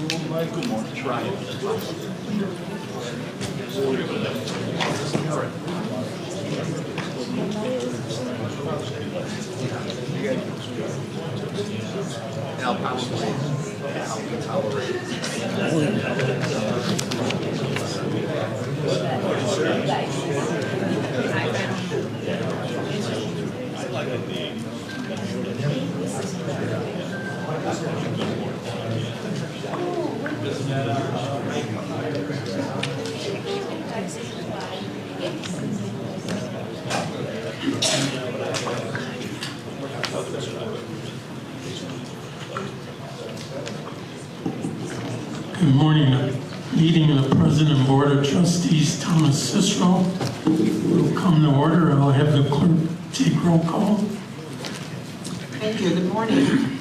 Try it. And I'll probably help you tolerate Good morning. Meeting of the President and Board of Trustees, Town of Cicero, will come to order. I'll have the clerk take roll call. Thank you. Good morning.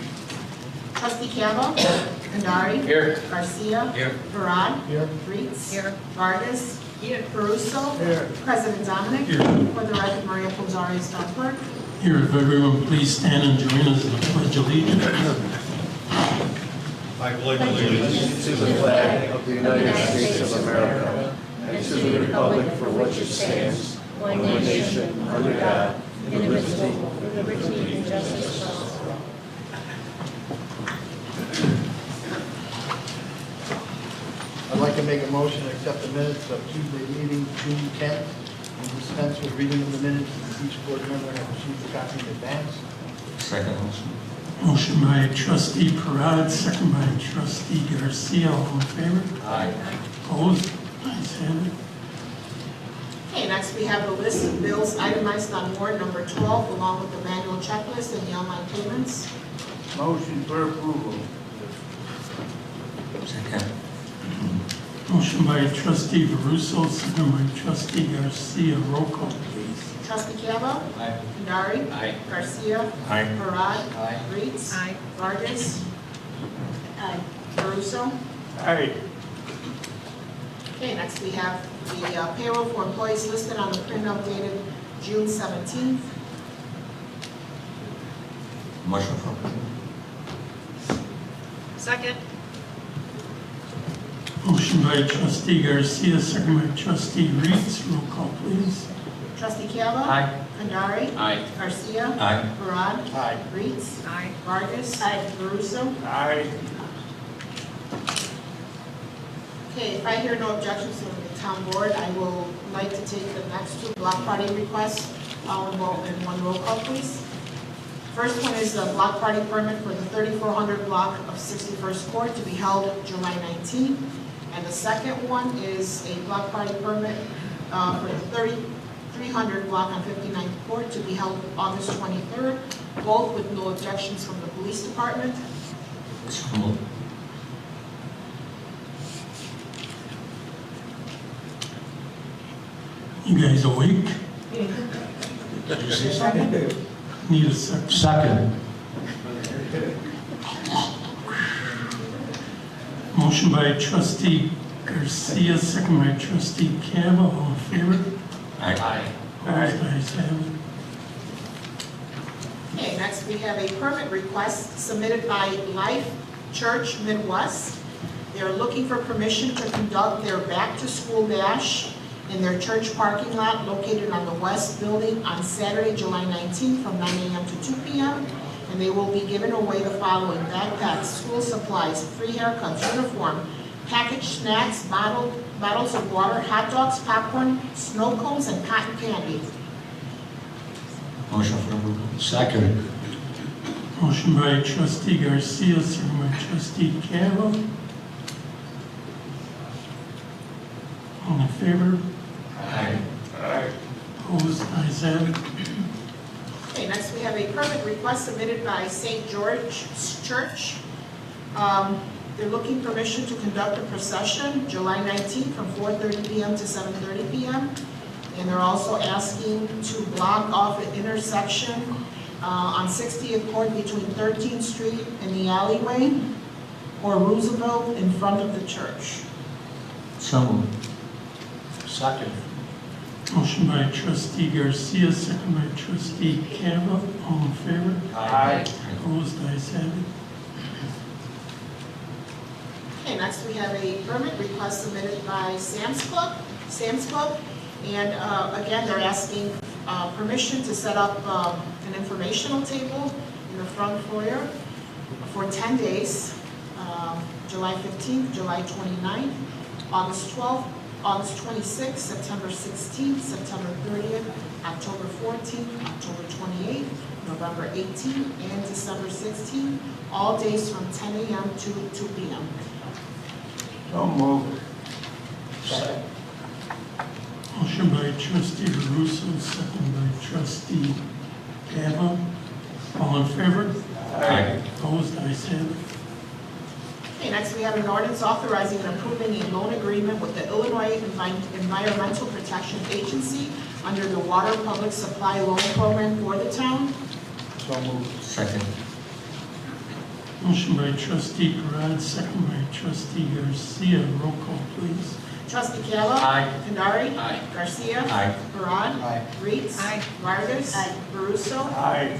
Trustee Cabo. Kandari. Here. Garcia. Here. Barad. Here. Reitz. Here. Vargas. Here. Caruso. Here. President Dominic. Here. For the record, Maria Pozari is our clerk. Here, if everyone please stand and join us in the Pledge of Allegiance. I pledge allegiance to the flag of the United States of America and to the republic for which it stands, one nation, under God, indivisible, with liberty and justice for all. I'd like to make a motion to accept the minutes of Tuesday meeting, June 10th, and dispense with reading of the minutes, as each board member has received a copy in advance. Second motion. Motion by Trustee Parad, second by Trustee Garcia. All in favor? Aye. Opposed? Ayes have it. Okay, next we have the list of bills itemized on warrant number 12, along with the manual checklist and the online payments. Motion for approval. Second. Motion by Trustee Varuso, second by Trustee Garcia. Roll call, please. Trustee Cabo. Aye. Kandari. Aye. Garcia. Aye. Barad. Aye. Reitz. Aye. Vargas. Caruso. Aye. Okay, next we have the payroll for employees listed on the printout dated June 17th. Motion for approval. Second. Motion by Trustee Garcia, second by Trustee Reitz. Roll call, please. Trustee Cabo. Aye. Kandari. Aye. Garcia. Aye. Barad. Aye. Reitz. Aye. Vargas. Caruso. Aye. Okay, if I hear no objections from the town board, I will like to take the next two block party requests all in one roll call, please. First one is a block party permit for the 3400 block of 61st Court to be held July 19th. And the second one is a block party permit for the 3300 block on 59th Court to be held August 23rd, both with no objections from the police department. So moved. You guys awake? Did you say second? Need a second. Second. Motion by Trustee Garcia, second by Trustee Cabo. All in favor? Aye. Ayes have it. Okay, next we have a permit request submitted by Life Church Midwest. They're looking for permission to conduct their back-to-school bash in their church parking lot located on the west building on Saturday, July 19th from 9 a.m. to 2 p.m. And they will be giving away the following: backpacks, school supplies, free haircuts, uniform, packaged snacks, bottles of water, hot dogs, popcorn, snow cones, and cotton candy. Motion for approval. Second. Motion by Trustee Garcia, second by Trustee Cabo. All in favor? Aye. Opposed? Ayes have it. Okay, next we have a permit request submitted by St. George's Church. They're looking permission to conduct a procession July 19th from 4:30 p.m. to 7:30 p.m. And they're also asking to block off an intersection on 60th Court between 13th Street and the alleyway, or Roosevelt in front of the church. So moved. Second. Motion by Trustee Garcia, second by Trustee Cabo. All in favor? Aye. Opposed? Ayes have it. Okay, Okay, next we have a permit request submitted by Sam's Club. And again, they're asking permission to set up an informational table in the front foyer for 10 days, July 15th, July 29th, August 12th, August 26th, September 16th, September 30th, October 14th, October 28th, November 18th, and December 16th, all days from 10 a.m. to 2 p.m. So moved. Second. Motion by trustee Russo, second by trustee Cava. All in favor? Aye. Opposed? Ayes have it. Okay, next we have an ordinance authorizing and approving a loan agreement with the Illinois Environmental Protection Agency under the Water Public Supply Loan Program for the town. So moved. Second. Motion by trustee Parad, second by trustee Garcia. Roll call, please. Trustee Cava? Aye. Kendari? Aye. Garcia? Aye. Parad? Aye. Reitz? Vargas? Caruso? Aye.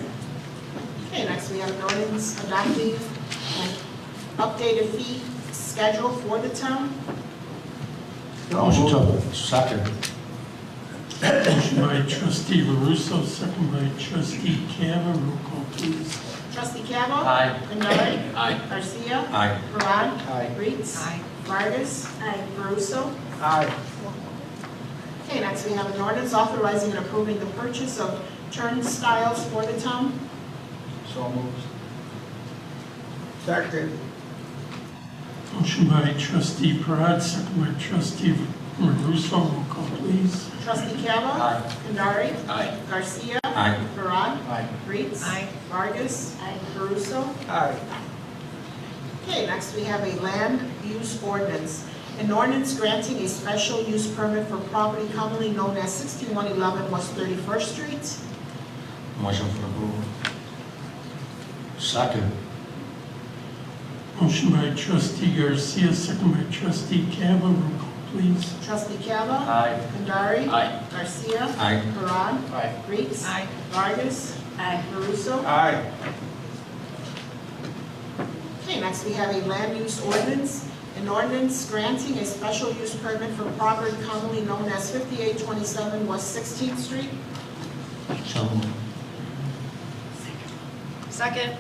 Okay, next we have an ordinance adopting an updated fee schedule for the town. Motion to second. Motion by trustee Russo, second by trustee Cava. Roll call, please. Trustee Cava? Aye. Kendari? Aye. Garcia? Aye. Parad? Aye. Reitz? Vargas? Caruso? Aye. Okay, next we have an ordinance authorizing and approving the purchase of turnstiles for the town. So moved. Second. Motion by trustee Parad, second by trustee Russo. Roll call, please. Trustee Cava? Aye. Kendari? Aye. Garcia? Aye. Parad? Aye. Reitz? Vargas? Caruso? Aye. Okay, next we have a land use ordinance. An ordinance granting a special use permit for property commonly known as 6111 West 31st Street. Motion for approval. Second. Motion by trustee Garcia, second by trustee Cava. Roll call, please. Trustee Cava? Aye. Kendari? Aye. Garcia? Aye. Parad? Aye. Reitz? Vargas? Caruso? Aye. Okay, next we have a land use ordinance. An ordinance granting a special use permit for property commonly known as 5827 West 16th Street. So moved. Second.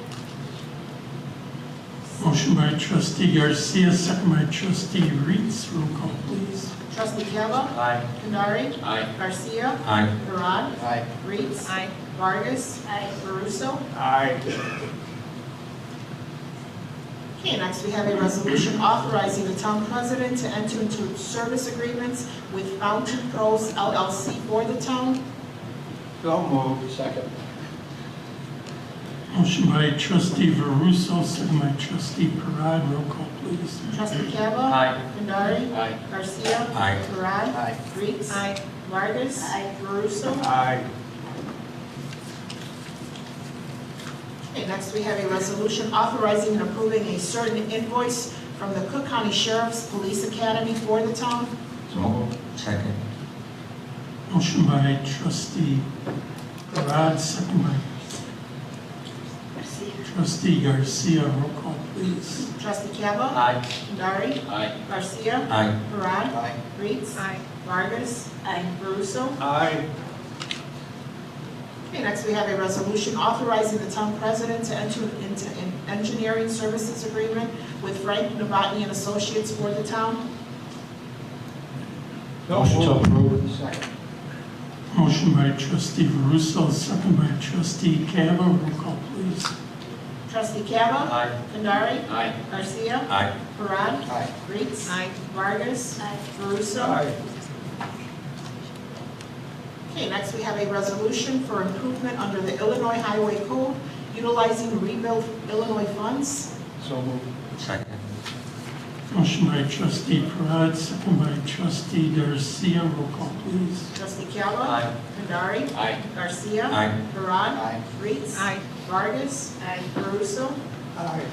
Motion by trustee Garcia, second by trustee Reitz. Roll call, please. Trustee Cava? Aye. Kendari? Aye. Garcia? Aye. Parad? Aye. Reitz? Aye. Vargas? Caruso? Aye. Okay, next we have a resolution authorizing the town president to enter into service agreements with Fountain Pros LLC for the town. So moved. Second. Motion by trustee Russo, second by trustee Parad. Roll call, please. Trustee Cava? Aye. Kendari? Aye. Garcia? Aye. Parad? Aye. Reitz? Aye. Vargas? Caruso? Aye. Okay, next we have a resolution authorizing and approving a certain invoice from the Cook County Sheriff's Police Academy for the town. So moved. Second. Motion by trustee Parad, second by trustee Garcia. Roll call, please. Trustee Cava? Aye. Kendari? Aye. Garcia? Aye. Parad? Aye. Reitz? Aye. Vargas? Caruso? Aye. Okay, next we have a resolution authorizing the town president to enter into an engineering services agreement with Frank Novotny and Associates for the town. Motion to approve. Second. Motion by trustee Russo, second by trustee Cava. Roll call, please. Trustee Cava? Aye. Kendari? Aye. Garcia? Aye. Parad? Aye. Reitz? Aye. Vargas? Caruso? Aye. Okay, next we have a resolution for improvement under the Illinois Highway Code utilizing Rebuild Illinois funds. So moved. Second. Motion by trustee Parad, second by trustee Garcia. Roll call, please. Trustee Cava? Aye. Kendari? Aye. Garcia? Aye. Parad? Aye. Reitz? Aye. Vargas? Caruso? Aye.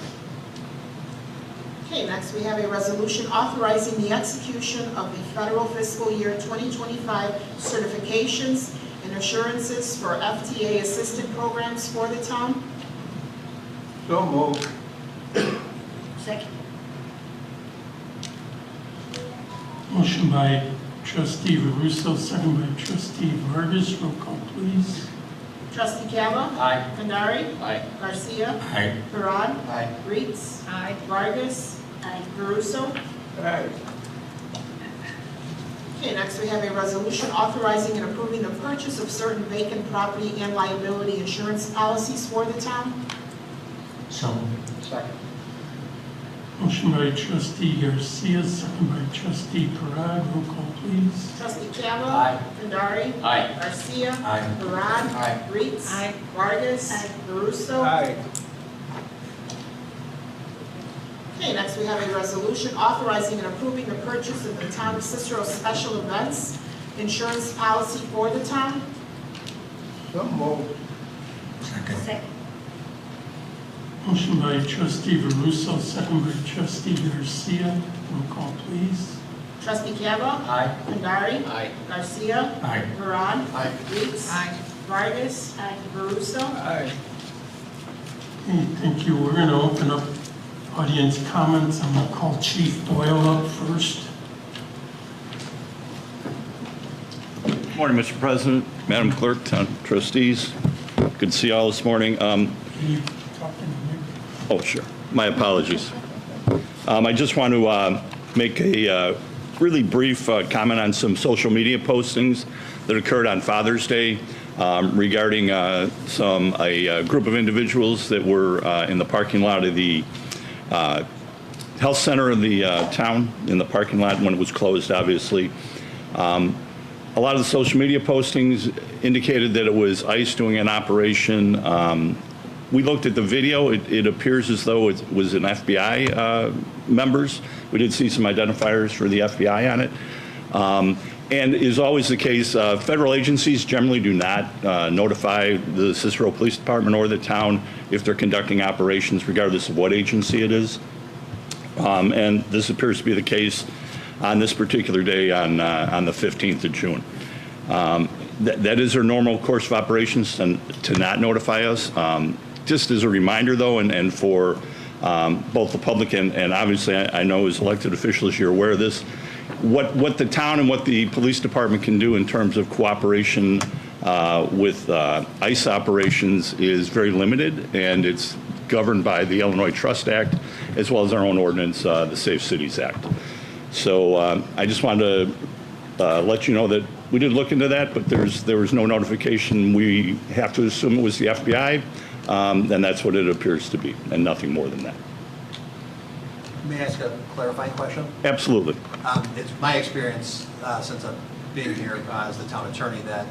Okay, next we have a resolution authorizing the execution of the federal fiscal year 2025 certifications and assurances for FTA assistant programs for the town. So moved. Second. Motion by trustee Russo, second by trustee Vargas. Roll call, please. Trustee Cava? Aye. Kendari? Aye. Garcia? Aye. Parad? Aye. Ritz? Aye. Vargas? Aye. Caruso? Aye. Okay, next we have a resolution authorizing and approving the purchase of certain vacant property and liability insurance policies for the town. So moved. Second. Motion by trustee Garcia, second by trustee Parad. Roll call, please. Trustee Cava? Aye. Kendari? Aye. Garcia? Aye. Parad? Aye. Ritz? Aye. Vargas? Aye. Caruso? Aye. Okay, next we have a resolution authorizing and approving the purchase of the town of Cicero special events insurance policy for the town. So moved. Second. Motion by trustee Russo, second by trustee Garcia. Roll call, please. Trustee Cava? Aye. Kendari? Aye. Garcia? Aye. Parad? Aye. Ritz? Aye. Vargas? Caruso? Aye. Okay, thank you. We're going to open up audience comments. I'm going to call Chief Doyle up first. Morning, Mr. President, Madam Clerk, Town Trustees. Good to see you all this morning. Can you talk in the mic? Oh, sure. My apologies. I just want to make a really brief comment on some social media postings that occurred on Father's Day regarding a group of individuals that were in the parking lot of the health center of the town, in the parking lot when it was closed, obviously. A lot of the social media postings indicated that it was ICE doing an operation. We looked at the video. It appears as though it was an FBI members. We did see some identifiers for the FBI on it. And is always the case, federal agencies generally do not notify the Cicero Police Department or the town if they're conducting operations, regardless of what agency it is. And this appears to be the case on this particular day on the 15th of June. That is their normal course of operations to not notify us. Just as a reminder, though, and for both the public and obviously I know as elected officials you're aware of this, what the town and what the police department can do in terms of cooperation with ICE operations is very limited, and it's governed by the Illinois Trust Act as well as our own ordinance, the Safe Cities Act. So I just wanted to let you know that we did look into that, but there was no notification. We have to assume it was the FBI, and that's what it appears to be, and nothing more than that. May I ask a clarifying question? Absolutely. It's my experience since I've been here as the town attorney that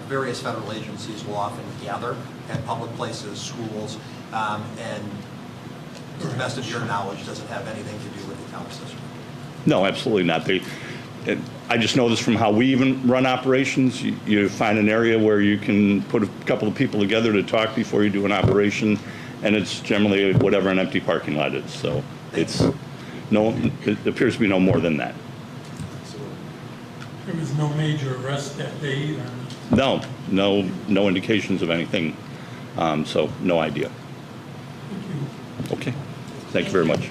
various federal agencies will often gather at public places, schools, and to the best of your knowledge, does it have anything to do with the town of Cicero? No, absolutely not. I just know this from how we even run operations. You find an area where you can put a couple of people together to talk before you do an operation, and it's generally whatever an empty parking lot is. So it appears to be no more than that. There was no major arrest that day either. No indications of anything. So no idea. Thank you. Okay. Thank you very much.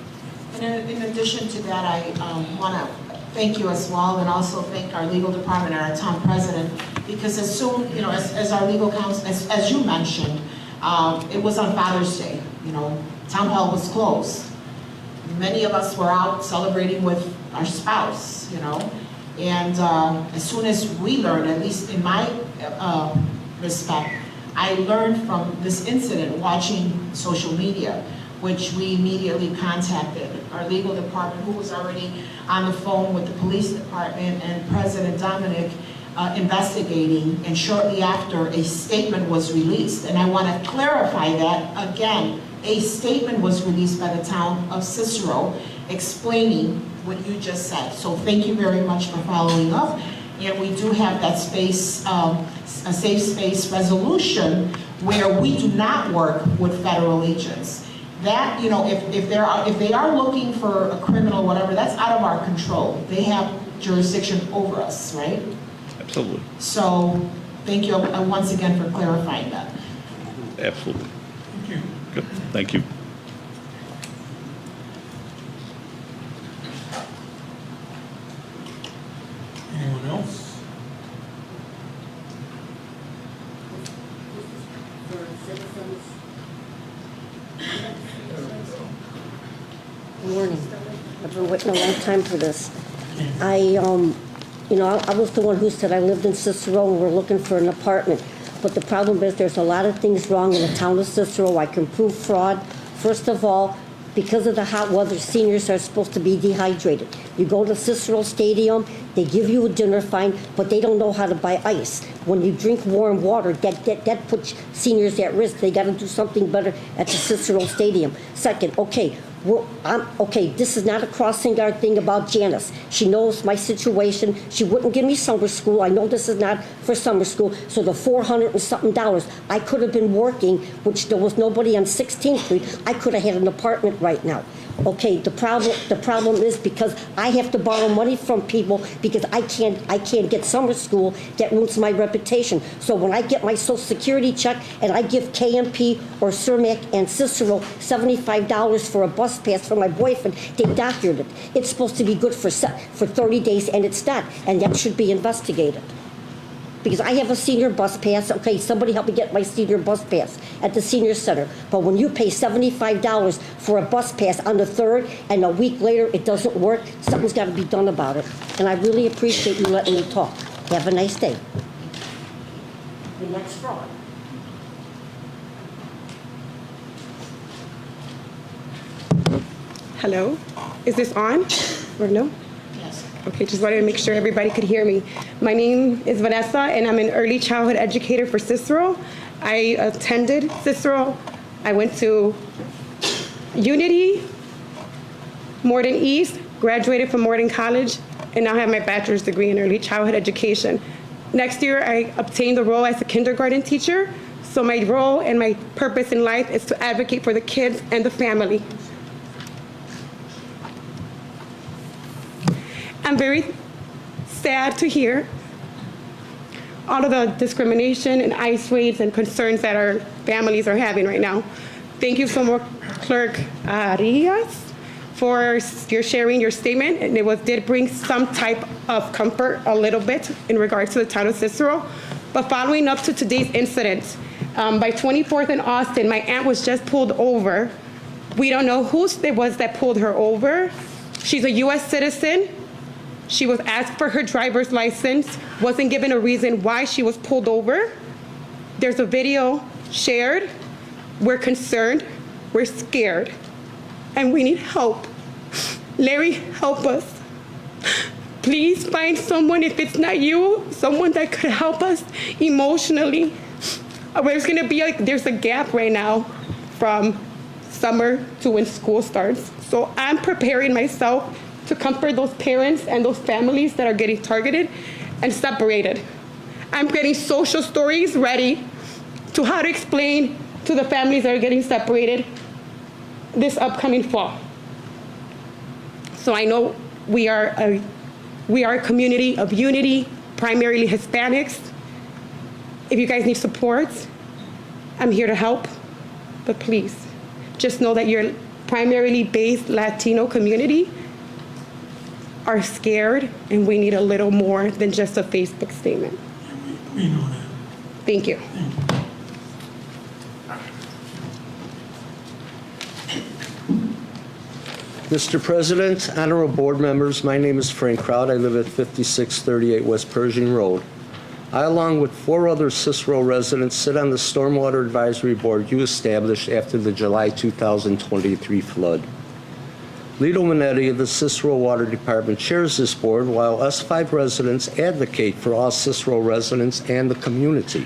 And in addition to that, I want to thank you as well, and also thank our legal department and our town president, because as soon, as our legal counsel, as you mentioned, it was on Father's Day, town hall was closed. Many of us were out celebrating with our spouse, and as soon as we learned, at least in my respect, I learned from this incident watching social media, which we immediately contacted our legal department, who was already on the phone with the police department and President Dominic investigating, and shortly after a statement was released. And I want to clarify that again, a statement was released by the town of Cicero explaining what you just said. So thank you very much for following up. And we do have that space, a safe space resolution where we do not work with federal agents. That, if they are looking for a criminal, whatever, that's out of our control. They have jurisdiction over us, right? Absolutely. So thank you once again for clarifying that. Absolutely. Thank you. Good. Thank you. Good morning. I've been waiting a long time for this. I was the one who said I lived in Cicero and we're looking for an apartment. But the problem is there's a lot of things wrong in the town of Cicero. I can prove fraud. First of all, because of the hot weather, seniors are supposed to be dehydrated. You go to Cicero Stadium, they give you a dinner fine, but they don't know how to buy ice. When you drink warm water, that puts seniors at risk. They got to do something better at the Cicero Stadium. Second, this is not a crossing guard thing about Janice. She knows my situation. She wouldn't give me summer school. I know this is not for summer school. So the $400 and something, I could have been working, which there was nobody on 16th Street. I could have had an apartment right now. Okay, the problem is because I have to borrow money from people because I can't get summer school. That ruins my reputation. So when I get my Social Security check and I give KMP or Cermak and Cicero $75 for a bus pass for my boyfriend, they doctored it. It's supposed to be good for 30 days and it's not, and that should be investigated. Because I have a senior bus pass. Okay, somebody help me get my senior bus pass at the senior center. But when you pay $75 for a bus pass on the 3rd and a week later it doesn't work, something's got to be done about it. And I really appreciate you letting me talk. Have a nice day. The next fraud. Hello? Is this on or no? Okay, just wanted to make sure everybody could hear me. My name is Vanessa, and I'm an early childhood educator for Cicero. I attended Cicero. I went to Unity, Morton East, graduated from Morton College, and now I have my bachelor's degree in early childhood education. Next year, I obtained the role as a kindergarten teacher. So my role and my purpose in life is to advocate for the kids and the family. I'm very sad to hear all of the discrimination and ICE raids and concerns that our families are having right now. Thank you so much, Clerk Arias, for your sharing your statement, and it did bring some type of comfort a little bit in regards to the town of Cicero. But following up to today's incident, by 24th and Austin, my aunt was just pulled over. We don't know who it was that pulled her over. She's a US citizen. She was asked for her driver's license, wasn't given a reason why she was pulled over. There's a video shared. We're concerned, we're scared, and we need help. Larry, help us. Please find someone, if it's not you, someone that could help us emotionally. There's a gap right now from summer to when school starts. So I'm preparing myself to comfort those parents and those families that are getting targeted and separated. I'm getting social stories ready to how to explain to the families that are getting separated this upcoming fall. So I know we are a community of unity, primarily Hispanics. If you guys need support, I'm here to help, but please, just know that you're primarily based Latino community are scared, and we need a little more than just a Facebook statement. We know that. Thank you. Mr. President, honorable board members, my name is Frank Kraut. I live at 5638 West Pershing Road. I, along with 4 other Cicero residents, sit on the Stormwater Advisory Board you established after the July 2023 flood. Lito Minetti of the Cicero Water Department chairs this board, while us 5 residents advocate for all Cicero residents and the community.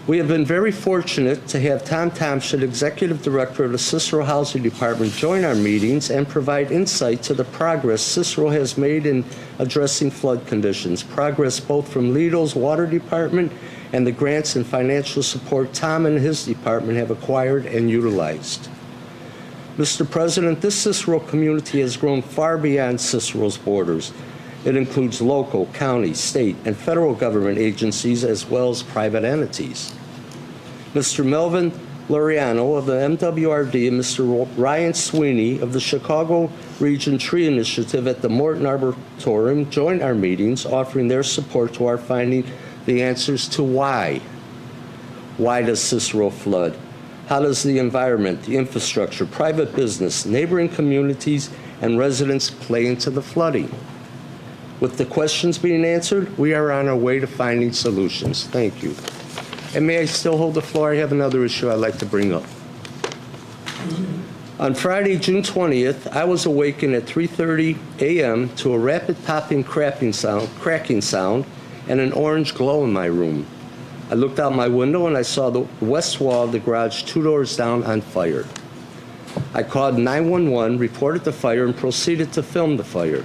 We have been very fortunate to have Tom Tomshett, Executive Director of the Cicero Housing Department, join our meetings and provide insight to the progress Cicero has made in addressing flood conditions, progress both from Lito's Water Department and the grants and financial support Tom and his department have acquired and utilized. Mr. President, this Cicero community has grown far beyond Cicero's borders. It includes local, county, state, and federal government agencies as well as private entities. Mr. Melvin Loriano of the MWRD and Mr. Ryan Sweeney of the Chicago Region Tree Initiative at the Morton Arboretum joined our meetings, offering their support to our finding the answers to why. Why does Cicero flood? How does the environment, the infrastructure, private business, neighboring communities, and residents play into the flooding? With the questions being answered, we are on our way to finding solutions. Thank you. And may I still hold the floor? I have another issue I'd like to bring up. On Friday, June 20th, I was awakened at 3:30 a.m. to a rapid popping, cracking sound, and an orange glow in my room. I looked out my window and I saw the west wall of the garage 2 doors down on fire. I called 911, reported the fire, and proceeded to film the fire.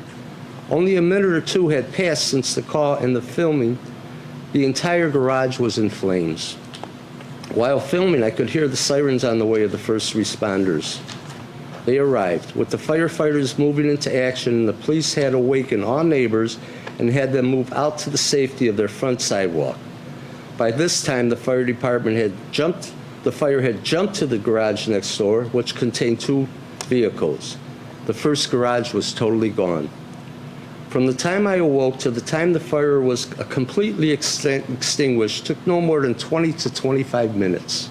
Only a minute or two had passed since the call and the filming. The entire garage was in flames. While filming, I could hear the sirens on the way of the first responders. They arrived, with the firefighters moving into action, and the police had awakened all neighbors and had them move out to the safety of their front sidewalk. By this time, the fire department had jumped to the garage next door, which contained 2 vehicles. The first garage was totally gone. From the time I awoke to the time the fire was completely extinguished took no more than 20 to 25 minutes.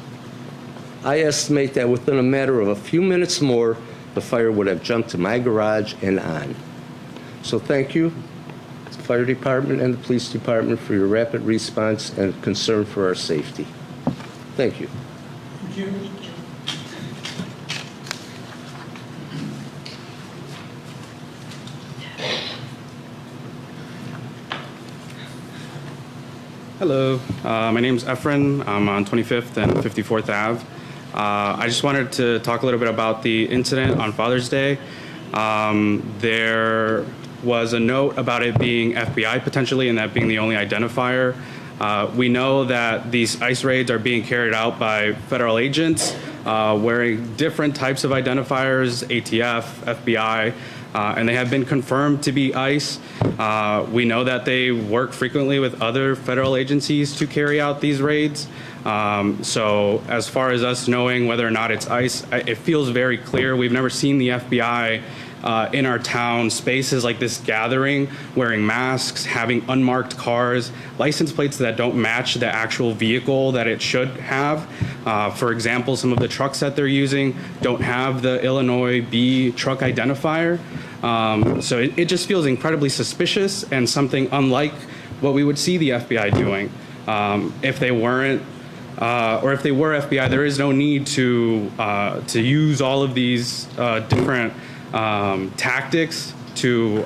I estimate that within a matter of a few minutes more, the fire would have jumped to my garage and on. So thank you, the fire department and the police department, for your rapid response and concern for our safety. Thank you. Thank you. Hello, my name's Efren. I'm on 25th and 54th Ave. I just wanted to talk a little bit about the incident on Father's Day. There was a note about it being FBI potentially, and that being the only identifier. We know that these ICE raids are being carried out by federal agents wearing different types of identifiers, ATF, FBI, and they have been confirmed to be ICE. We know that they work frequently with other federal agencies to carry out these raids. So as far as us knowing whether or not it's ICE, it feels very clear. We've never seen the FBI in our town spaces like this gathering, wearing masks, having unmarked cars, license plates that don't match the actual vehicle that it should have. For example, some of the trucks that they're using don't have the Illinois B truck identifier. So it just feels incredibly suspicious and something unlike what we would see the FBI doing. If they weren't, or if they were FBI, there is no need to use all of these different tactics to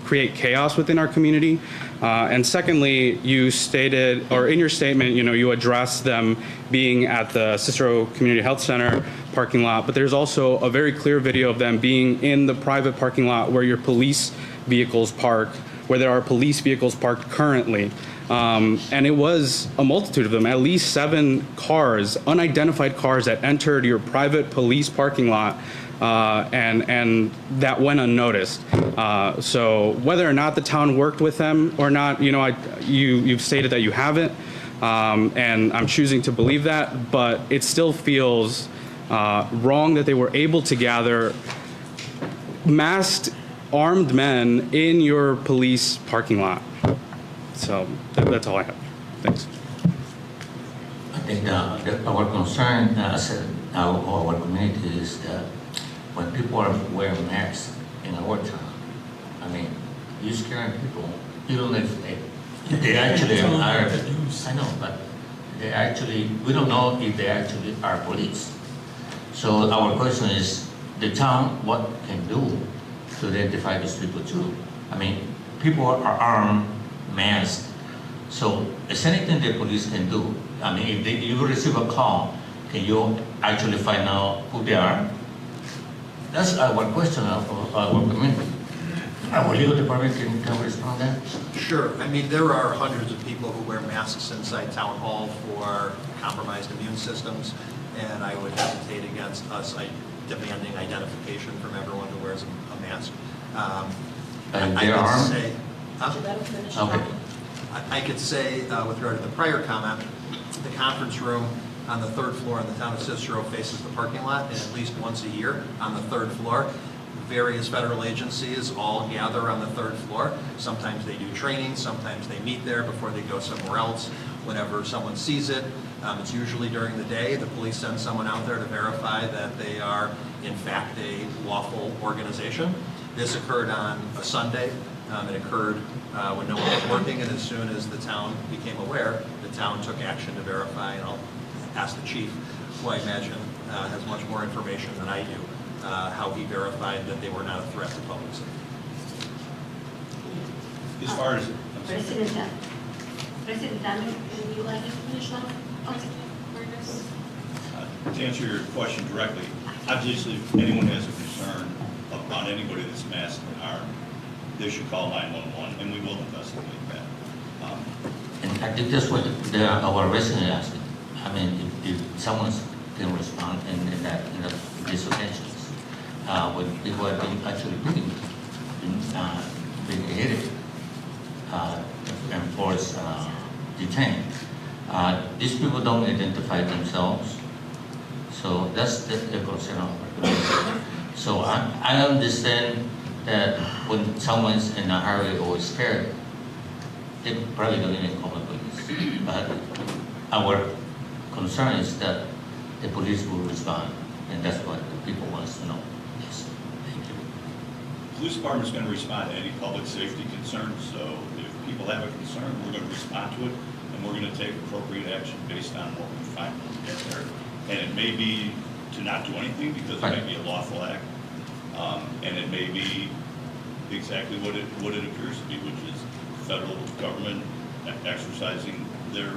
create chaos within our community. And secondly, you stated, or in your statement, you addressed them being at the Cicero Community Health Center parking lot, but there's also a very clear video of them being in the private parking lot where your police vehicles park, where there are police vehicles parked currently. And it was a multitude of them, at least 7 cars, unidentified cars that entered your private police parking lot, and that went unnoticed. So whether or not the town worked with them or not, you've stated that you haven't, and I'm choosing to believe that, but it still feels wrong that they were able to gather masked, armed men in your police parking lot. So that's all I have. Thanks. I think our concern as our community is that when people are wearing masks in our town, I mean, you're scaring people. You don't know if they actually are. I know, but we don't know if they actually are police. So our question is, the town, what can do to identify these people too? I mean, people are armed, masked. So is anything the police can do? I mean, if you receive a call, can you actually find out who they are? That's our question of our community. Our legal department can respond to that? Sure. I mean, there are hundreds of people who wear masks inside town hall for compromised immune systems, and I would hesitate against us demanding identification from everyone who wears a mask. And they are armed? Okay. I could say, with regard to the prior comment, the conference room on the 3rd floor in the town of Cicero faces the parking lot, and at least once a year on the 3rd floor, various federal agencies all gather on the 3rd floor. Sometimes they do training, sometimes they meet there before they go somewhere else. whenever someone sees it. It's usually during the day. The police send someone out there to verify that they are, in fact, a lawful organization. This occurred on a Sunday. It occurred when no one was working, and as soon as the town became aware, the town took action to verify, and I'll ask the chief, who I imagine has much more information than I do, how he verified that they were not a threat to public safety. As far as, President Daniel, would you like to finish off? Okay. to answer your question directly, obviously, if anyone has a concern about anybody that's masked and armed, they should call 911, and we will investigate that. And I think that's what our resident asked. I mean, if someone can respond in these occasions, when people are actually being hit, and forced, detained. These people don't identify themselves, so that's the concern of our community. So I understand that when someone's in a hurry or scared, they probably don't even call the police. But our concern is that the police will respond, and that's what the people want to know. Yes, thank you. Police department's going to respond to any public safety concerns, so if people have a concern, we're going to respond to it, and we're going to take appropriate action based on what we find when we get there. And it may be to not do anything because it may be a lawful act, and it may be exactly what it appears to be, which is federal government exercising their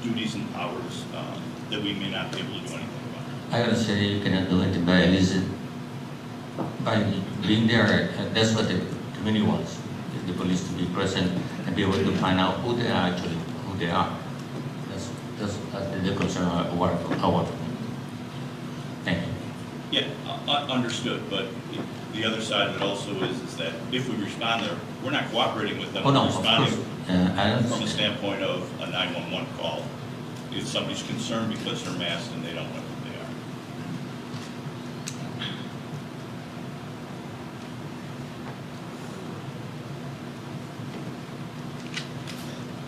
duties and powers that we may not be able to do anything about. I don't say you cannot do anything, but at least by being there, that's what the community wants, the police to be present and be able to find out who they are actually, who they are. That's the concern of our community. Thank you. Yeah, understood, but the other side of it also is that if we respond there, we're not cooperating with them. Oh, no, We're of responding course. from the standpoint of a 911 call. If somebody's concerned because they're masked and they don't know who they are.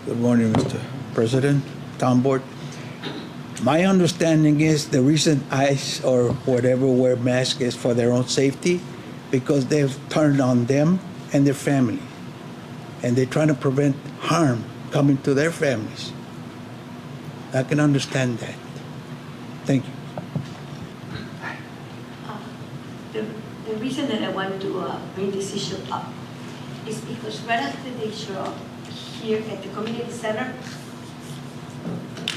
Good morning, Mr. President, Town Board. My understanding is the reason ICE or whatever wear masks is for their own safety because they've turned on them and their family. And they're trying to prevent harm coming to their families. I can understand that. Thank you. The reason that I want to bring this issue up is because right after they show up here at the community center,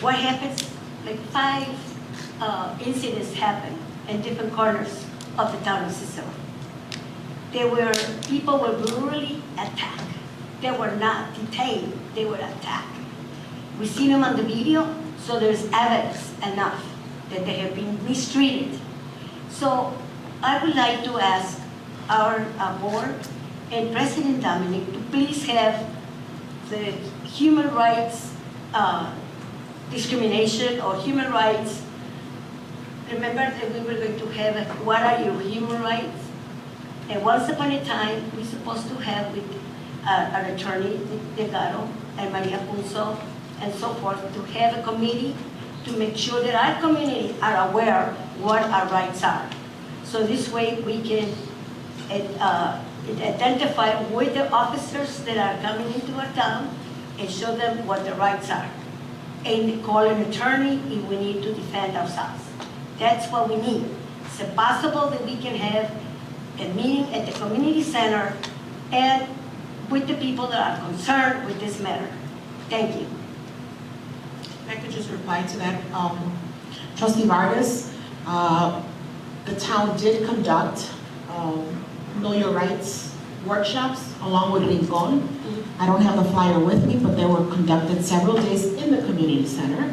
what happens? Like 5 incidents happened in different corners of the town of Cicero. People were brutally attacked. They were not detained, they were attacked. We've seen them on the video, so there's evidence enough that they have been mistreated. So I would like to ask our board and President Dominic to please have the human rights discrimination or human rights. Remember that we were going to have what are your human rights? And once upon a time, we're supposed to have with an attorney, Delgado, and Maria Pulso, and so forth, to have a committee to make sure that our community are aware what our rights are. So this way we can identify with the officers that are coming into our town and show them what the rights are. And call an attorney if we need to defend ourselves. That's what we need. Is it possible that we can have a meeting at the community center and with the people that are concerned with this matter? Thank you. If I could just reply to that. Trustee Vargas, the town did conduct Know Your Rights workshops along with Rincon. I don't have the flyer with me, but they were conducted several days in the community center.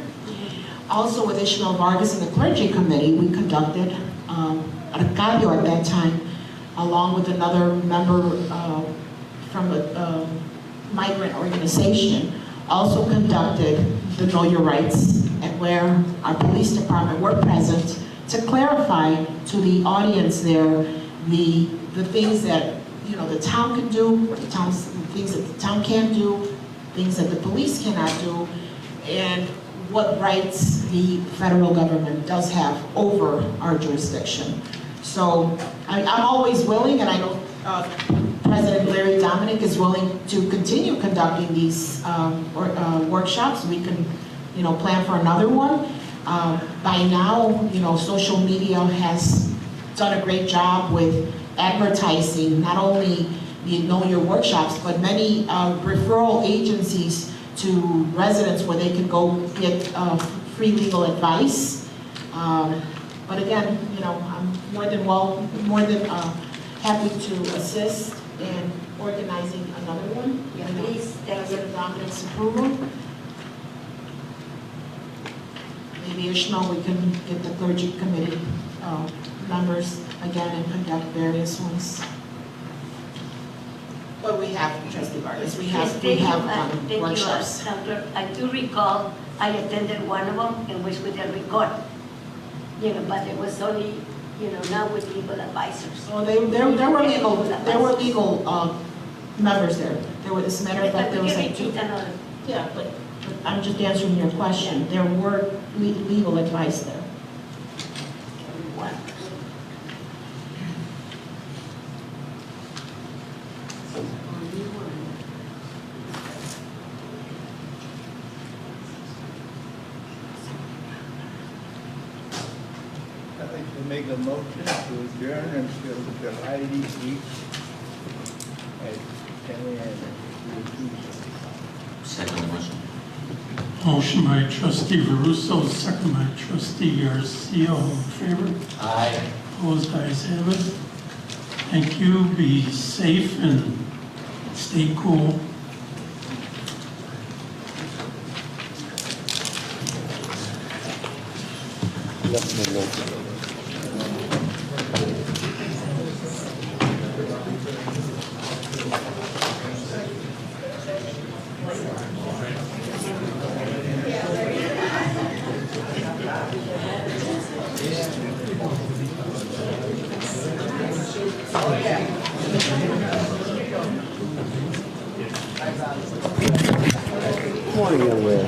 Also with Ishmael Vargas and the clergy committee, we conducted, Arcadio at that time, along with another member from a migrant organization, also conducted the Know Your Rights, and where our police department were present to clarify to the audience there the things that the town can do, things that the town can do, things that the police cannot do, and what rights the federal government does have over our jurisdiction. So I'm always willing, and I know President Larry Dominic is willing to continue conducting these workshops. We can, plan for another one. By now, social media has done a great job with advertising, not only the Know Your workshops, but many referral agencies to residents where they can go get free legal advice. But again, I'm more than happy to assist in organizing another one. Yeah, please, thank you. President Dominic's approval. Maybe Ishmael, we can get the clergy committee members again and conduct various ones. But we have, Trustee Vargas, we have workshops. Counselor. I do recall I attended one of them and was with a record. But it was only, not with legal advisors. So there were legal members there. There were, as a matter of fact, there was like two. Yeah, but I'm just answering your question. There were legal advice there. I'd like to make a motion to adjourn until July 8th at 10 a.m. Second motion. Motion by trustee Veruso, second by trustee Garcia. All in favor? Aye. Opposed, ayes have it. Thank you. Be safe and stay cool. Morning, young man.